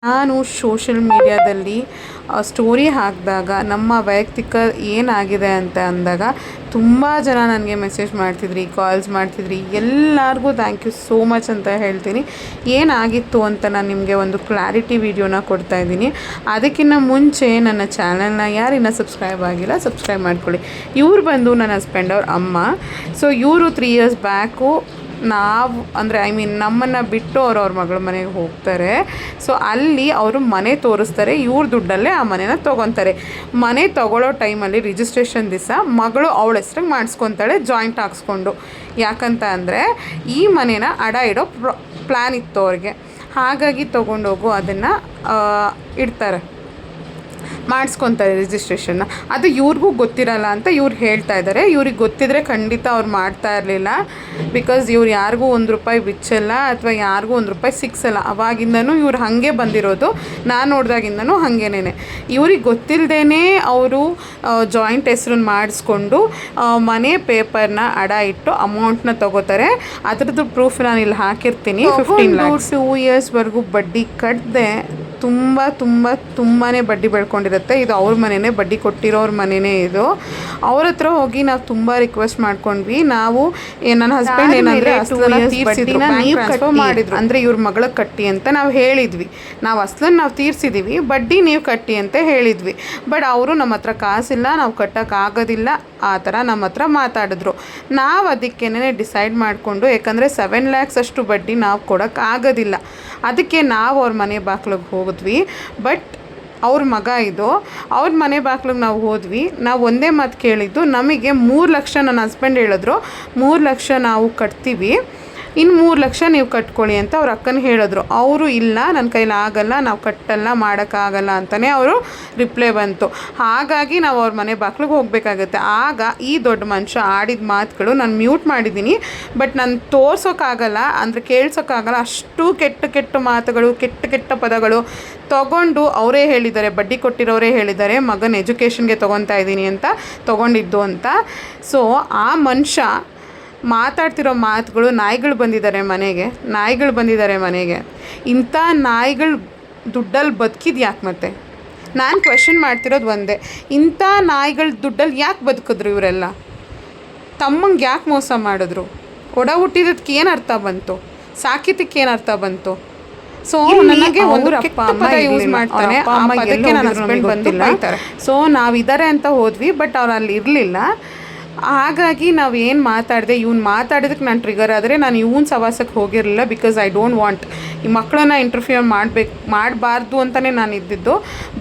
ನಾನು ಸೋಷಿಯಲ್ ಮೀಡಿಯಾದಲ್ಲಿ ಸ್ಟೋರಿ ಹಾಕಿದಾಗ ನಮ್ಮ ವೈಯಕ್ತಿಕ ಏನಾಗಿದೆ ಅಂತ ಅಂದಾಗ ತುಂಬ ಜನ ನನಗೆ ಮೆಸೇಜ್ ಮಾಡ್ತಿದ್ರಿ, ಕಾಲ್ಸ್ ಮಾಡ್ತಿದ್ರಿ. ಎಲ್ಲರಿಗೂ ಥ್ಯಾಂಕ್ ಯು ಸೋ ಮಚ್ ಅಂತ ಹೇಳ್ತೀನಿ. ಏನಾಗಿತ್ತು ಅಂತ ನಾನು ನಿಮಗೆ ಒಂದು ಕ್ಲಾರಿಟಿ ವಿಡಿಯೋನ ಕೊಡ್ತಾಯಿದ್ದೀನಿ. ಅದಕ್ಕಿಂತ ಮುಂಚೆ ನನ್ನ ಚಾನಲ್ನ ಯಾರಿನ್ನ ಸಬ್ಸ್ಕ್ರೈಬ್ ಆಗಿಲ್ಲ ಸಬ್ಸ್ಕ್ರೈಬ್ ಮಾಡ್ಕೊಳ್ಳಿ. ಇವ್ರು ಬಂದು ನನ್ನ ಹಸ್ಬೆಂಡ್ ಅವ್ರ ಅಮ್ಮ. ಸೊ ಇವರು 3 ಇಯರ್ಸ್ ಬ್ಯಾಕು ನಾವು ಅಂದರೆ ನಮ್ಮನ್ನು ಬಿಟ್ಟು ಅವ್ರ ಮಗಳ ಮನೆಗೆ ಹೋಗ್ತಾರೆ. ಸೊ ಅಲ್ಲಿ ಅವರು ಮನೆ ತೋರಿಸ್ತಾರೆ, ಇವ್ರ ದುಡ್ಡಲ್ಲೇ ಆ ಮನೆನ ತೊಗೊತಾರೆ. ಮನೆ ತೊಗೊಳ್ಳೋ ಟೈಮಲ್ಲಿ ರಿಜಿಸ್ಟ್ರೇಷನ್ ದಿವಸ ಮಗಳು ಅವಳ ಹೆಸ್ರಿಗೆ ಮಾಡಿಸ್ಕೊತಾಳೆ ಜಾಯಿಂಟ್ ಹಾಕ್ಸ್ಕೊಂಡು. ಯಾಕಂತ ಅಂದರೆ ಈ ಮನೇನ ಅಡ ಇಡೋ ಪ್ಲ್ಯಾನ್ ಇತ್ತು ಅವ್ರಿಗೆ. ಹಾಗಾಗಿ ತೊಗೊಂಡೋಗು ಅದನ್ನು ಇಡ್ತಾರೆ, ಮಾಡಿಸ್ಕೊತಾರೆ ರಿಜಿಸ್ಟ್ರೇಷನ್ನ. ಅದು ಇವ್ರಿಗೂ ಗೊತ್ತಿರಲ್ಲ ಅಂತ ಇವ್ರು ಹೇಳ್ತಾ ಇದ್ದಾರೆ. ಇವ್ರಿಗೆ ಗೊತ್ತಿದ್ದರೆ ಖಂಡಿತ ಅವ್ರು ಮಾಡ್ತಾ ಇರಲಿಲ್ಲ. ಬಿಕಾಸ್ ಇವ್ರು ಯಾರಿಗೂ ₹1 ಬಿಚ್ಚಲ್ಲ ಅಥವಾ ಯಾರಿಗೂ ₹1 ಸಿಕ್ಸಲ್ಲ. ಅವಾಗಿಂದನೂ ಇವ್ರು ಹಾಗೆ ಬಂದಿರೋದು. ನಾನು ನೋಡಿದಾಗಿಂದನೂ ಹಾಗೇನೆ. ಇವ್ರಿಗೆ ಗೊತ್ತಿಲ್ಲದೇ ಅವರು ಜಾಯಿಂಟ್ ಹೆಸ್ರನ್ನ ಮಾಡಿಸ್ಕೊಂಡು ಮನೆ ಪೇಪರ್ನ ಅಡ ಇಟ್ಟು ಅಮೌಂಟ್ನ ತೊಗೋತಾರೆ. ಅದರದ್ದು ಪ್ರೂಫ್ ನಾನು ಇಲ್ಲಿ ಹಾಕಿರ್ತೀನಿ. 15 lakhs 2 ಇಯರ್ಸ್ವರೆಗೂ ಬಡ್ಡಿ ಕಟ್ಟದೆ ತುಂಬಾ ಬಡ್ಡಿ ಬೆಳ್ಕೊಂಡಿರುತ್ತೆ. ಇದು ಅವ್ರ ಮನೆಯೇ, ಬಡ್ಡಿ ಕೊಟ್ಟಿರೋರ ಮನೆಯೇ ಇದು. ಅವ್ರ ಹತ್ರ ಹೋಗಿ ನಾವು ತುಂಬ ರಿಕ್ವೆಸ್ಟ್ ಮಾಡ್ಕೊಂಡ್ವಿ. ನಾವು ನನ್ನ ಹಸ್ಬೆಂಡ್ ಏನಂದರೆ ಟ್ರಾನ್ಸ್ಫರ್ ಮಾಡಿದ್ರು, ಅಂದರೆ ಇವ್ರ ಮಗಳಿಗೆ ಕಟ್ಟಿ ಅಂತ ನಾವು ಹೇಳಿದ್ವಿ. ನಾವು ಅಸ್ಲನ್ನು ನಾವು ತೀರಿಸಿದ್ದೀವಿ, ಬಡ್ಡಿ ನೀವು ಕಟ್ಟಿ ಅಂತ ಹೇಳಿದ್ವಿ. ಬಟ್ ಅವರು ನಮ್ಮ ಹತ್ರ ಕಾಸಿಲ್ಲ, ನಾವು ಕಟ್ಟೋಕ್ಕಾಗೋದಿಲ್ಲ ಆ ಥರ ನಮ್ಮ ಹತ್ರ ಮಾತಾಡಿದ್ರು. ನಾವು ಅದಕ್ಕೇನೆ ಡಿಸೈಡ್ ಮಾಡಿಕೊಂಡು, ಯಾಕಂದರೆ 7 lakhs ಅಷ್ಟು ಬಡ್ಡಿ ನಾವು ಕೊಡೋಕ್ಕಾಗೋದಿಲ್ಲ. ಅದಕ್ಕೆ ನಾವು ಅವ್ರ ಮನೆ ಬಾಗಿಲಿಗೆ ಹೋಗಿದ್ವಿ. ಬಟ್ ಅವ್ರ ಮಗ ಇದು, ಅವ್ರ ಮನೆ ಬಾಗಿಲಿಗೆ ನಾವು ಹೋದ್ವಿ. ನಾವು ಒಂದೇ ಮಾತು ಕೇಳಿದ್ದು, ನಮಗೆ 3 ಲಕ್ಷ ನನ್ನ ಹಸ್ಬೆಂಡ್ ಹೇಳಿದ್ರು, 3 ಲಕ್ಷ ನಾವು ಕಟ್ತೀವಿ, ಇನ್ನು 3 ಲಕ್ಷ ನೀವು ಕಟ್ಕೊಳ್ಳಿ ಅಂತ ಅವ್ರ ಅಕ್ಕನ ಹೇಳಿದ್ರು. ಅವರು ಇಲ್ಲ, ನನ್ನ ಕೈಲಿ ಆಗಲ್ಲ, ನಾವು ಕಟ್ಟಲ್ಲ, ಮಾಡೋಕ್ಕಾಗಲ್ಲ ಅಂತಲೇ ಅವರು ರಿಪ್ಲೈ ಬಂತು. ಹಾಗಾಗಿ ನಾವು ಅವ್ರ ಮನೆ ಬಾಗಿಲಿಗೆ ಹೋಗಬೇಕಾಗತ್ತೆ. ಆಗ ಈ ದೊಡ್ಡ ಮನುಷ್ಯ ಆಡಿದ ಮಾತುಗಳು ನಾನು ಮ್ಯೂಟ್ ಮಾಡಿದ್ದೀನಿ. ಬಟ್ ನಾನು ತೋರ್ಸೋಕ್ಕಾಗಲ್ಲ, ಅಂದರೆ ಕೇಳ್ಸೋಕ್ಕಾಗಲ್ಲ. ಅಷ್ಟು ಕೆಟ್ಟ ಮಾತುಗಳು, ಕೆಟ್ಟ ಪದಗಳು ತೊಗೊಂಡು ಅವರೇ ಹೇಳಿದ್ದಾರೆ, ಬಡ್ಡಿ ಕೊಟ್ಟಿರೋರೇ ಹೇಳಿದ್ದಾರೆ, ಮಗನ ಎಜುಕೇಷನ್ಗೆ ತೊಗೊತಾ ಇದ್ದೀನಿ ಅಂತ ತೊಗೊಂಡಿದ್ದು ಅಂತ. ಸೊ ಆ ಮನುಷ್ಯ ಮಾತಾಡ್ತಿರೋ ಮಾತುಗಳು, ನಾಯಿಗಳು ಬಂದಿದ್ದಾರೆ ಮನೆಗೆ. ಇಂಥ ನಾಯಿಗಳು ದುಡ್ಡಲ್ಲಿ ಬದುಕಿದ್ದು ಯಾಕೆ? ಮತ್ತೆ ನಾನು ಕ್ವೆಶನ್ ಮಾಡ್ತಿರೋದು ಒಂದೇ, ಇಂಥ ನಾಯಿಗಳ ದುಡ್ಡಲ್ಲಿ ಯಾಕೆ ಬದುಕಿದ್ರು ಇವರೆಲ್ಲ? ತಮ್ಮಂಗೆ ಯಾಕೆ ಮೋಸ ಮಾಡಿದ್ರು? ಒಡ ಹುಟ್ಟಿದಕ್ಕೆ ಏನು ಅರ್ಥ ಬಂತು? ಸಾಕಿದ್ದಕ್ಕೆ ಏನು ಅರ್ಥ ಬಂತು? ಸೊ ನನಗೆ ಒಂದು ಅಪ್ಪ ಅಮ್ಮ ಯೂಸ್ ಮಾಡ್ತಾನೆ, ಆ ಪದಕ್ಕೆ ನನ್ನ ಹಸ್ಬೆಂಡ್ ಬಂದಿಲ್ಲ. ಸೊ ನಾವಿದ್ದಾರೆ ಅಂತ ಹೋದ್ವಿ, ಬಟ್ ಅವ್ರು ಅಲ್ಲಿ ಇರಲಿಲ್ಲ. ಹಾಗಾಗಿ ನಾವು ಏನು ಮಾತಾಡಿದೆ, ಇವ್ನು ಮಾತಾಡಿದಕ್ಕೆ ನಾನು ಟ್ರಿಗರ್ ಆದರೆ ನಾನು ಇವನ್ ಸವಾಸಕ್ಕೆ ಹೋಗಿರಲಿಲ್ಲ. ಬಿಕಾಸ್ ಐ ಡೋಂಟ್ ವಾಂಟ್ ಈ ಮಕ್ಕಳನ್ನ ಇಂಟರ್ಫಿಯರ್ ಮಾಡಬಾರ್ದು ಅಂತಲೇ ನಾನು ಇದ್ದಿದ್ದು.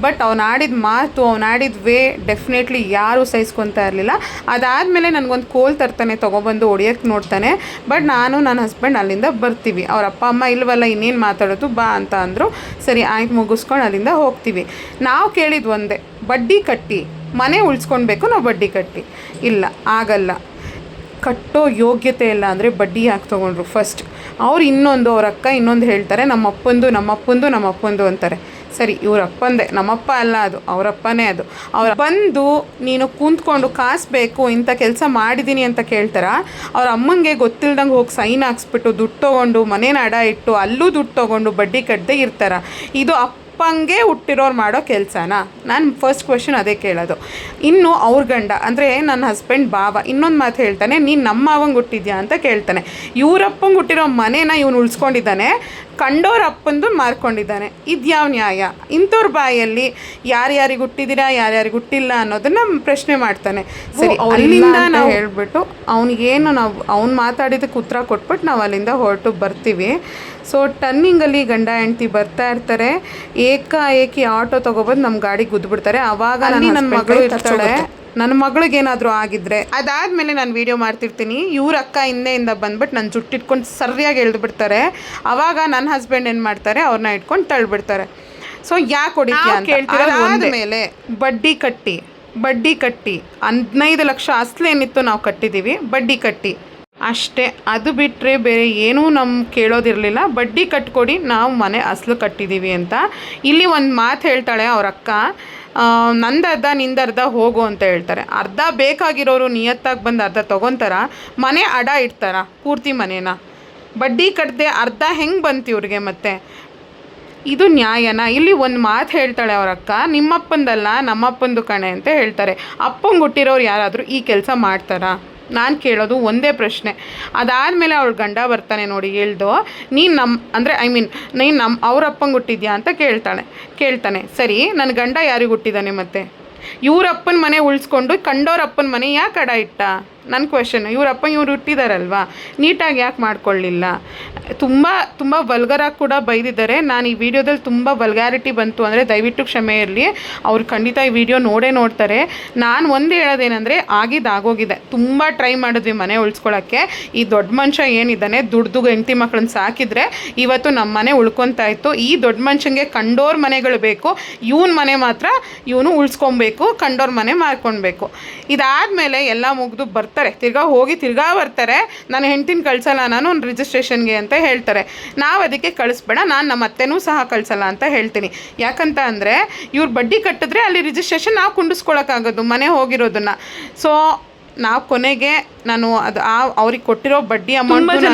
ಬಟ್ ಅವ್ನು ಆಡಿದ ಮಾತು, ಅವ್ನು ಆಡಿದ ವೇ ಡೆಫಿನೆಟ್ಲಿ ಯಾರೂ ಸಹಿಸ್ಕೊತಾ ಇರಲಿಲ್ಲ. ಅದಾದಮೇಲೆ ನನಗೊಂದು ಕೋಲ್ ತರ್ತಾನೆ, ತೊಗೊಬಂದು ಹೊಡಿಯೋಕ್ಕೆ ನೋಡ್ತಾನೆ. ಬಟ್ ನಾನು ನನ್ನ ಹಸ್ಬೆಂಡ್ ಅಲ್ಲಿಂದ ಬರ್ತೀವಿ. ಅವ್ರ ಅಪ್ಪ ಅಮ್ಮ ಇಲ್ವಲ್ಲ, ಇನ್ನೇನು ಮಾತಾಡೋದು, ಬಾ ಅಂತ ಅಂದರು. ಸರಿ ಆಯ್ತು, ಮುಗಿಸ್ಕೊಂಡು ಅಲ್ಲಿಂದ ಹೋಗ್ತೀವಿ. ನಾವು ಕೇಳಿದ್ದು ಒಂದೇ, ಬಡ್ಡಿ ಕಟ್ಟಿ ಮನೆ ಉಳಿಸ್ಕೊಳ್ಬೇಕು, ನಾವು ಬಡ್ಡಿ ಕಟ್ಟಿ. ಇಲ್ಲ, ಆಗಲ್ಲ, ಕಟ್ಟೋ ಯೋಗ್ಯತೆ ಇಲ್ಲ ಅಂದರೆ ಬಡ್ಡಿ ಯಾಕೆ ತೊಗೊಂಡ್ರು? ಫಸ್ಟ್ ಅವ್ರು ಅವ್ರ ಅಕ್ಕ ಇನ್ನೊಂದು ಹೇಳ್ತಾರೆ, ನಮ್ಮಪ್ಪಂದು ಅಂತಾರೆ. ಸರಿ, ಇವ್ರ ಅಪ್ಪಂದೆ, ನಮ್ಮಪ್ಪ ಅಲ್ಲ, ಅದು ಅವರಪ್ಪನೇ. ಅದು ಅವ್ರು ಬಂದು ನೀನು ಕೂತ್ಕೊಂಡು ಕಾಸು ಬೇಕು, ಇಂಥ ಕೆಲಸ ಮಾಡಿದ್ದೀನಿ ಅಂತ ಕೇಳ್ತಾರ. ಅವ್ರ ಅಮ್ಮಂಗೆ ಗೊತ್ತಿಲ್ದಂಗೆ ಹೋಗಿ ಸೈನ್ ಹಾಕ್ಸ್ಬಿಟ್ಟು ದುಡ್ಡು ತೊಗೊಂಡು ಮನೇನ ಅಡ ಇಟ್ಟು ಅಲ್ಲೂ ದುಡ್ಡು ತೊಗೊಂಡು ಬಡ್ಡಿ ಕಟ್ಟದೆ ಇರ್ತಾರ. ಇದು ಅಪ್ಪಂಗೆ ಹುಟ್ಟಿರೋರು ಮಾಡೋ ಕೆಲಸನಾ? ನಾನು ಫಸ್ಟ್ ಕ್ವೆಶನ್ ಅದೇ ಕೇಳೋದು. ಇನ್ನು ಅವ್ರ ಗಂಡ ಅಂದರೆ ನನ್ನ ಹಸ್ಬೆಂಡ್ ಭಾವ ಇನ್ನೊಂದು ಮಾತು ಹೇಳ್ತಾನೆ, ನೀನು ನಮ್ಮ ಮಾವಂಗೆ ಹುಟ್ಟಿದ್ಯಾ ಅಂತ ಕೇಳ್ತಾನೆ. ಇವ್ರಪ್ಪಂಗೆ ಹುಟ್ಟಿರೋ ಮನೇನ ಇವನು ಉಳಿಸ್ಕೊಂಡಿದ್ದಾನೆ, ಕಂಡೋರ ಅಪ್ಪಂದು ಮಾರ್ಕೊಂಡಿದ್ದಾನೆ. ಇದ್ಯಾವ ನ್ಯಾಯ? ಇಂಥವ್ರ ಬಾಯಲ್ಲಿ ಯಾರ್ಯಾರಿಗೆ ಹುಟ್ಟಿದ್ದೀರಾ, ಯಾರ್ಯಾರಿಗೆ ಹುಟ್ಟಿಲ್ಲ ಅನ್ನೋದನ್ನು ಪ್ರಶ್ನೆ ಮಾಡ್ತಾನೆ. ಸರಿ, ಅಲ್ಲಿಂದ ನಾವು ಹೇಳ್ಬಿಟ್ಟು ಅವ್ನಿಗೇನು ಅವ್ನು ಮಾತಾಡಿದ್ದಕ್ಕೆ ಉತ್ತರ ಕೊಟ್ಬಿಟ್ಟು ನಾವು ಅಲ್ಲಿಂದ ಹೊರಟು ಬರ್ತೀವಿ. ಸೊ ಟರ್ನಿಂಗಲ್ಲಿ ಗಂಡ ಹೆಂಡ್ತಿ ಬರ್ತಾ ಇರ್ತಾರೆ. ಏಕಾಏಕಿ ಆಟೋ ತೊಗೊಬಂದು ನಮ್ಮ ಗಾಡಿಗೆ ಗುದ್ದುಬಿಡ್ತಾರೆ. ಆವಾಗ ನನ್ನ ಮಗಳು ಇರ್ತಾಳೆ. ನನ್ನ ಮಗಳಿಗೇನಾದರೂ ಆಗಿದ್ರೆ ಅದಾದಮೇಲೆ ನಾನು ವೀಡಿಯೋ ಮಾಡ್ತಿರ್ತೀನಿ. ಇವ್ರ ಅಕ್ಕ ಹಿಂದೆಯಿಂದ ಬಂದ್ಬಿಟ್ಟು ನನ್ನ ಜುಟ್ಟಿಟ್ಕೊಂಡು ಸರಿಯಾಗಿ ಎಳೆದುಬಿಡ್ತಾರೆ. ಆವಾಗ ನನ್ನ ಹಸ್ಬೆಂಡ್ ಏನು ಮಾಡ್ತಾರೆ, ಅವ್ರನ್ನ ಇಟ್ಕೊಂಡು ತಳ್ಳಿಬಿಡ್ತಾರೆ. ಸೊ ಯಾಕೆ ಹೊಡಿತೀಯ ಅಂತ ಕೇಳ್ತೀರ. ಆದಮೇಲೆ ಬಡ್ಡಿ ಕಟ್ಟಿ 15 ಲಕ್ಷ ಅಸಲೇನಿತ್ತು ನಾವು ಕಟ್ಟಿದ್ದೀವಿ, ಬಡ್ಡಿ ಕಟ್ಟಿ ಅಷ್ಟೇ. ಅದು ಬಿಟ್ಟರೆ ಬೇರೆ ಏನೂ ಕೇಳೋದಿರಲಿಲ್ಲ. ಬಡ್ಡಿ ಕಟ್ಕೊಡಿ, ನಾವು ಮನೆ ಅಸಲು ಕಟ್ಟಿದ್ದೀವಿ ಅಂತ. ಇಲ್ಲಿ ಒಂದು ಮಾತು ಹೇಳ್ತಾಳೆ ಅವ್ರ ಅಕ್ಕ, ನಂದರ್ಧ ನಿಂದರ್ಧ ಹೋಗು ಅಂತ ಹೇಳ್ತಾರೆ. ಅರ್ಧ ಬೇಕಾಗಿರೋರು ನಿಯತ್ತಾಗಿ ಬಂದು ಅರ್ಧ ತೊಗೊತಾರ, ಮನೆ ಅಡ ಇಡ್ತಾರ ಪೂರ್ತಿ ಮನೇನ. ಬಡ್ಡಿ ಕಟ್ಟದೆ ಅರ್ಧ ಹೆಂಗೆ ಬಂತು ಇವ್ರಿಗೆ? ಮತ್ತೆ ಇದು ನ್ಯಾಯನಾ? ಇಲ್ಲಿ ಒಂದು ಮಾತು ಹೇಳ್ತಾಳೆ ಅವ್ರ ಅಕ್ಕ, ನಿಮ್ಮಪ್ಪಂದಲ್ಲ ನಮ್ಮಪ್ಪಂದು ಕಣೆ ಅಂತ ಹೇಳ್ತಾರೆ. ಅಪ್ಪಂಗೆ ಹುಟ್ಟಿರೋರು ಯಾರಾದರೂ ಈ ಕೆಲಸ ಮಾಡ್ತಾರಾ? ನಾನು ಕೇಳೋದು ಒಂದೇ ಪ್ರಶ್ನೆ. ಅದಾದಮೇಲೆ ಅವಳು ಗಂಡ ಬರ್ತಾನೆ ನೋಡಿ ಹೇಳ್ದು, ನೀನು ನೀನು ಅವ್ರ ಅಪ್ಪಂಗೆ ಹುಟ್ಟಿದ್ಯಾ ಅಂತ ಕೇಳ್ತಾನೆ. ಸರಿ, ನನ್ನ ಗಂಡ ಯಾರಿಗೆ ಹುಟ್ಟಿದ್ದಾನೆ ಮತ್ತೆ? ಇವ್ರಪ್ಪನ ಮನೆ ಉಳಿಸ್ಕೊಂಡು ಕಂಡೋರ ಅಪ್ಪನ ಮನೆ ಯಾಕೆ ಅಡ ಇಟ್ಟ? ನನ್ನ ಕ್ವೆಶನ್. ಇವ್ರು ಹುಟ್ಟಿದಾರಲ್ವಾ, ನೀಟಾಗಿ ಯಾಕೆ ಮಾಡ್ಕೊಳ್ಳಿಲ್ಲ? ತುಂಬ ವಲ್ಗರಾಗಿ ಕೂಡ ಬೈದಿದ್ದಾರೆ. ನಾನು ಈ ವಿಡಿಯೋದಲ್ಲಿ ತುಂಬ ವಲ್ಗ್ಯಾರಿಟಿ ಬಂತು ಅಂದರೆ ದಯವಿಟ್ಟು ಕ್ಷಮೆ ಇರಲಿ. ಅವ್ರು ಖಂಡಿತ ಈ ವಿಡಿಯೋ ನೋಡ್ತಾರೆ. ನಾನು ಒಂದು ಹೇಳೋದೇನೆಂದರೆ, ಆಗೋಗಿದೆ. ತುಂಬ ಟ್ರೈ ಮಾಡಿದ್ವಿ ಮನೆ ಉಳಿಸ್ಕೊಳ್ಳೋಕ್ಕೆ. ಈ ದೊಡ್ಡ ಮನುಷ್ಯ ಏನಿದ್ದಾನೆ ದುಡ್ದು ಹೆಂಡತಿ ಮಕ್ಕಳನ್ನ ಸಾಕಿದರೆ ಇವತ್ತು ನಮ್ಮ ಮನೆ ಉಳ್ಕೊತಾ ಇತ್ತು. ಈ ದೊಡ್ಡ ಮನುಷ್ಯಂಗೆ ಕಂಡೋರ ಮನೆಗಳು ಬೇಕು, ಇವನ ಮನೆ ಮಾತ್ರ ಇವನು ಉಳಿಸ್ಕೊಬೇಕು, ಕಂಡೋರ ಮನೆ ಮಾರ್ಕೊಳ್ಬೇಕು. ಇದಾದಮೇಲೆ ಎಲ್ಲ ಮುಗಿದು ತಿರ್ಗಾ ಬರ್ತಾರೆ. ನಾನು ಹೆಂಡ್ತಿನ ಕಳ್ಸಲ್ಲ, ನಾನು ರಿಜಿಸ್ಟ್ರೇಷನ್ಗೆ ಅಂತ ಹೇಳ್ತಾರೆ. ನಾವು ಅದಕ್ಕೆ ಕಳಿಸ್ಬೇಡ, ನಾನು ನಮ್ಮ ಅತ್ತೆನೂ ಸಹ ಕಳಿಸಲ್ಲ ಅಂತ ಹೇಳ್ತೀನಿ. ಯಾಕಂತ ಅಂದರೆ ಇವ್ರು ಬಡ್ಡಿ ಕಟ್ಟಿದ್ರೆ ಅಲ್ಲಿ ರಿಜಿಸ್ಟ್ರೇಷನ್ ನಾವು ಕುಂಡಿಸ್ಕೊಳಕ್ಕಾಗೋದು ಮನೆ ಹೋಗಿರೋದನ್ನು. ಸೊ ನಾವು ಕೊನೆಗೆ ನಾನು ಅದು ಅವ್ರಿಗೆ ಕೊಟ್ಟಿರೋ ಬಡ್ಡಿ ಅಮೌಂಟ್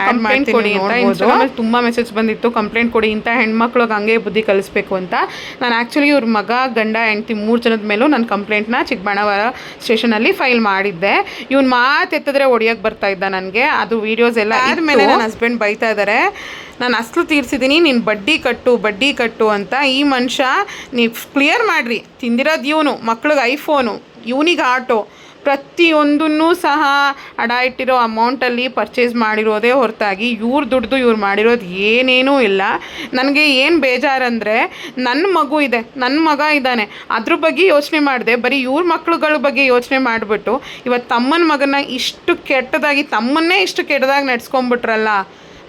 ಕಂಪ್ಲೇಂಟ್ ಕೊಡಿ ಅಂತ ಇನ್ಸ್ಟಾಗ್ರಾಮಲ್ಲಿ ತುಂಬ ಮೆಸೇಜ್ ಬಂದಿತ್ತು, ಕಂಪ್ಲೇಂಟ್ ಕೊಡಿ ಇಂಥ ಹೆಣ್ಮಕ್ಳಿಗೆ ಹಂಗೆ ಬುದ್ಧಿ ಕಲಿಸ್ಬೇಕು ಅಂತ. ನಾನು ಆ್ಯಕ್ಚುಲಿ ಇವ್ರ ಮಗ, ಗಂಡ, ಹೆಂಡ್ತಿ 3 ಜನದ ಮೇಲೂ ನಾನು ಕಂಪ್ಲೇಂಟ್ನ ಚಿಕ್ಕಬಳ್ಳಾಪುರ ಸ್ಟೇಷನಲ್ಲಿ ಫೈಲ್ ಮಾಡಿದ್ದೆ. ಇವ್ನು ಮಾತು ಎತ್ತಿದ್ರೆ ಹೊಡಿಯೋಕ್ಕೆ ಬರ್ತಾ ಇದ್ದ ನನಗೆ. ಅದು ವೀಡಿಯೋಸ್ ಎಲ್ಲ ಆದಮೇಲೆ ನನ್ನ ಹಸ್ಬೆಂಡ್ ಬೈತಾ ಇದ್ದಾರೆ, ನಾನು ಅಸಲು ತೀರಿಸಿದ್ದೀನಿ, ನೀನು ಬಡ್ಡಿ ಕಟ್ಟು ಅಂತ. ಈ ಮನುಷ್ಯ ನೀವು ಕ್ಲಿಯರ್ ಮಾಡಿರಿ, ತಿಂದಿರೋದು ಇವನು, ಮಕ್ಳಿಗೆ ಐಫೋನು, ಇವನಿಗೆ ಆಟೋ, ಪ್ರತಿಯೊಂದನ್ನು ಸಹ ಅಡ ಇಟ್ಟಿರೋ ಅಮೌಂಟಲ್ಲಿ ಪರ್ಚೇಸ್ ಮಾಡಿರೋದೇ ಹೊರತಾಗಿ ಇವ್ರು ದುಡ್ದು ಇವ್ರು ಮಾಡಿರೋದು ಏನೇನೂ ಇಲ್ಲ. ನನಗೆ ಏನು ಬೇಜಾರಂದರೆ, ನನ್ನ ಮಗ ಇದ್ದಾನೆ, ಅದ್ರ ಬಗ್ಗೆ ಯೋಚನೆ ಮಾಡಿದೆ. ಬರೀ ಇವ್ರ ಮಕ್ಳುಗಳ ಬಗ್ಗೆ ಯೋಚನೆ ಮಾಡಿಬಿಟ್ಟು ಇವತ್ತು ತಮ್ಮನ ಮಗನ ತಮ್ಮನ್ನೇ ಇಷ್ಟು ಕೆಟ್ಟದಾಗಿ ನಡೆಸ್ಕೊಂಬಿಟ್ರಲ್ಲ.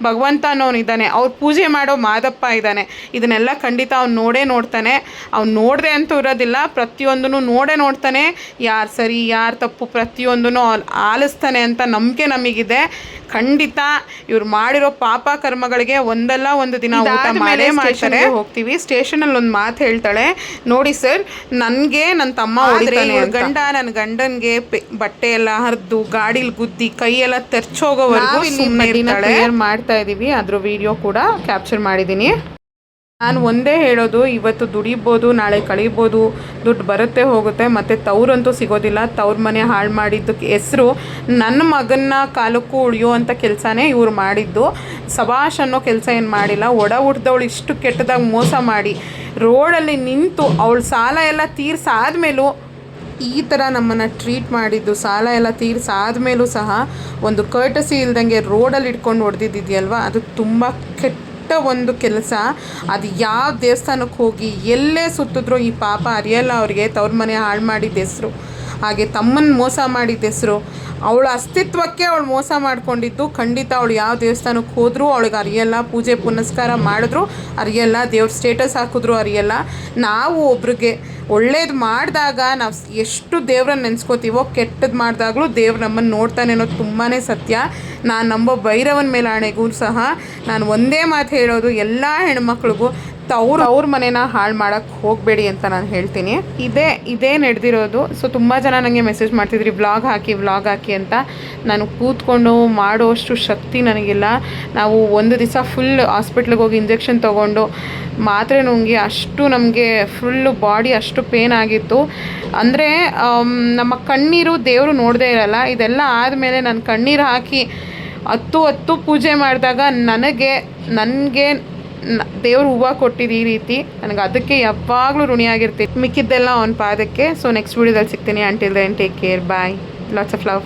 ಭಗವಂತ ಅನ್ನೋನಿದ್ದಾನೆ, ಅವ್ರು ಪೂಜೆ ಮಾಡೋ ಮಾದಪ್ಪ ಇದ್ದಾನೆ. ಇದನ್ನೆಲ್ಲ ಖಂಡಿತ ಅವ್ನು ನೋಡ್ತಾನೆ. ಅವ್ನು ನೋಡದೆ ಅಂತೂ ಇರೋದಿಲ್ಲ, ಪ್ರತಿಯೊಂದನ್ನು ನೋಡ್ತಾನೆ. ಯಾರು ಸರಿ ಯಾರು ತಪ್ಪು ಪ್ರತಿಯೊಂದನ್ನು ಆಲಿಸ್ತಾನೆ ಅಂತ ನಂಬಿಕೆ ನಮಗಿದೆ. ಖಂಡಿತ ಇವ್ರು ಮಾಡಿರೋ ಪಾಪ ಕರ್ಮಗಳಿಗೆ ಒಂದಲ್ಲ ಒಂದು ದಿನ ಊಟ ಮಾಡೇ ಮಾಡ್ತಾರೆ. ಹೋಗ್ತೀವಿ, ಸ್ಟೇಷನಲ್ಲಿ ಒಂದು ಮಾತು ಹೇಳ್ತಾಳೆ, ನೋಡಿ ಸರ್, ನನಗೆ ನನ್ನ ತಮ್ಮ ಹೊಡಿತಾನೆ, ಗಂಡ ನನ್ನ ಗಂಡನಿಗೆ ಬಟ್ಟೆ ಎಲ್ಲ ಹರಿದು ಗಾಡಿಲಿ ಗುದ್ದಿ ಕೈಯೆಲ್ಲ ತೆರ್ಚೋಗೋವರೆಗೂ ಕ್ಲಿಯರ್ ಮಾಡ್ತಾ ಇದ್ದೀವಿ. ಅದ್ರ ವಿಡಿಯೋ ಕೂಡ ಕ್ಯಾಪ್ಚರ್ ಮಾಡಿದ್ದೀನಿ. ನಾನು ಒಂದೇ ಹೇಳೋದು, ಇವತ್ತು ದುಡಿಬೋದು, ನಾಳೆ ಕಳೀಬೋದು, ದುಡ್ಡು ಬರುತ್ತೆ ಹೋಗುತ್ತೆ, ಮತ್ತು ತವ್ರಂತೂ ಸಿಗೋದಿಲ್ಲ. ತವ್ರ ಮನೆ ಹಾಳು ಮಾಡಿದ್ದಕ್ಕೆ ಹೆಸರು ನನ್ನ ಮಗನ ಕಾಲಕ್ಕೂ ಉಳಿಯುವಂಥ ಕೆಲಸನೇ ಇವ್ರು ಮಾಡಿದ್ದು. ಸಭಾಷ್ ಅನ್ನೋ ಕೆಲಸ ಏನು ಮಾಡಿಲ್ಲ. ಹುಟ್ಟಿದವಳು ಇಷ್ಟು ಕೆಟ್ಟದಾಗಿ ಮೋಸ ಮಾಡಿ ರೋಡಲ್ಲಿ ನಿಂತು ಅವಳು ಸಾಲ ಎಲ್ಲ ತೀರ್ಸಾದ್ಮೇಲೂ ಈ ಥರ ನಮ್ಮನ್ನು ಟ್ರೀಟ್ ಮಾಡಿದ್ದು, ಸಾಲ ಎಲ್ಲ ತೀರ್ಸಾದ್ಮೇಲೂ ಸಹ ಒಂದು ಕರ್ಟಸಿ ಇಲ್ದಂಗೆ ರೋಡಲ್ಲಿ ಇಟ್ಕೊಂಡು ಹೊಡೆದಿದ್ದಿದೆಯಲ್ವ, ಅದು ತುಂಬ ಕೆಟ್ಟ ಒಂದು ಕೆಲಸ. ಅದು ಯಾವ ದೇವಸ್ಥಾನಕ್ಕೆ ಹೋಗಿ ಎಲ್ಲೇ ಸುತ್ತಿದ್ರೂ ಈ ಪಾಪ ಅರಿಯಲ್ಲ ಅವ್ರಿಗೆ. ತವ್ರ ಮನೆ ಹಾಳು ಮಾಡಿದ ಹೆಸರು, ಹಾಗೆ ತಮ್ಮನ ಮೋಸ ಮಾಡಿದ ಹೆಸರು, ಅವಳ ಅಸ್ತಿತ್ವಕ್ಕೆ ಅವಳು ಮೋಸ ಮಾಡ್ಕೊಂಡಿದ್ದು. ಖಂಡಿತ ಅವಳು ಯಾವ ದೇವಸ್ಥಾನಕ್ಕೆ ಹೋದರೂ ಅವಳಿಗೆ ಅರಿಯಲ್ಲ, ಪೂಜೆ ಪುನಸ್ಕಾರ ಮಾಡಿದ್ರು ಅರಿಯಲ್ಲ, ದೇವ್ರ ಸ್ಟೇಟಸ್ ಹಾಕಿದ್ರು ಅರಿಯಲ್ಲ. ನಾವು ಒಬ್ರಿಗೆ ಒಳ್ಳೇದು ಮಾಡಿದಾಗ ನಾವು ಎಷ್ಟು ದೇವ್ರನ್ನ ನೆನೆಸ್ಕೋತೀವೋ, ಕೆಟ್ಟದ್ದು ಮಾಡಿದಾಗಲೂ ದೇವ್ರು ನಮ್ಮನ್ನು ನೋಡ್ತಾನೆ ಅನ್ನೋದು ತುಂಬಾ ಸತ್ಯ. ನಾನು ನಂಬೋ ಭೈರವನ ಮೇಲೆ ಆಣೆಗೂ ಸಹ ನಾನು ಒಂದೇ ಮಾತು ಹೇಳೋದು, ಎಲ್ಲ ಹೆಣ್ಮಕ್ಳಿಗೂ ಅವ್ರ ಮನೇನ ಹಾಳು ಮಾಡೋಕ್ಕೆ ಹೋಗಬೇಡಿ ಅಂತ ನಾನು ಹೇಳ್ತೀನಿ. ಇದೇ ನಡೆದಿರೋದು. ಸೊ ತುಂಬ ಜನ ನನಗೆ ಮೆಸೇಜ್ ಮಾಡ್ತಿದ್ರಿ ವ್ಲಾಗ್ ಹಾಕಿ ಅಂತ. ನಾನು ಕೂತ್ಕೊಂಡು ಮಾಡೋಷ್ಟು ಶಕ್ತಿ ನನಗಿಲ್ಲ. ನಾವು ಒಂದು ದಿವಸ ಫುಲ್ ಹಾಸ್ಪಿಟ್ಲಿಗೆ ಹೋಗಿ ಇಂಜೆಕ್ಷನ್ ತೊಗೊಂಡು ಮಾತ್ರೆ ನುಂಗಿ ಅಷ್ಟು ನಮಗೆ ಫುಲ್ಲು ಬಾಡಿ ಅಷ್ಟು ಪೇನ್ ಆಗಿತ್ತು. ಅಂದರೆ ನಮ್ಮ ಕಣ್ಣೀರು ದೇವರು ನೋಡದೇ ಇರಲ್ಲ. ಇದೆಲ್ಲ ಆದಮೇಲೆ ನಾನು ಕಣ್ಣೀರು ಹಾಕಿ 10 ಪೂಜೆ ಮಾಡಿದಾಗ ನನಗೆ ದೇವ್ರು ಹೂವು ಕೊಟ್ಟಿದ್ದು ಈ ರೀತಿ, ನನಗೆ ಅದಕ್ಕೆ ಯಾವಾಗಲೂ ಋಣಿಯಾಗಿರ್ತೀನಿ. ಮಿಕ್ಕಿದ್ದೆಲ್ಲ ಅವನ ಪಾದಕ್ಕೆ. ಸೊ ನೆಕ್ಸ್ಟ್ ವೀಡಿಯೋದಲ್ಲಿ ಸಿಗ್ತೀನಿ. Until then take care, bye, lots of love.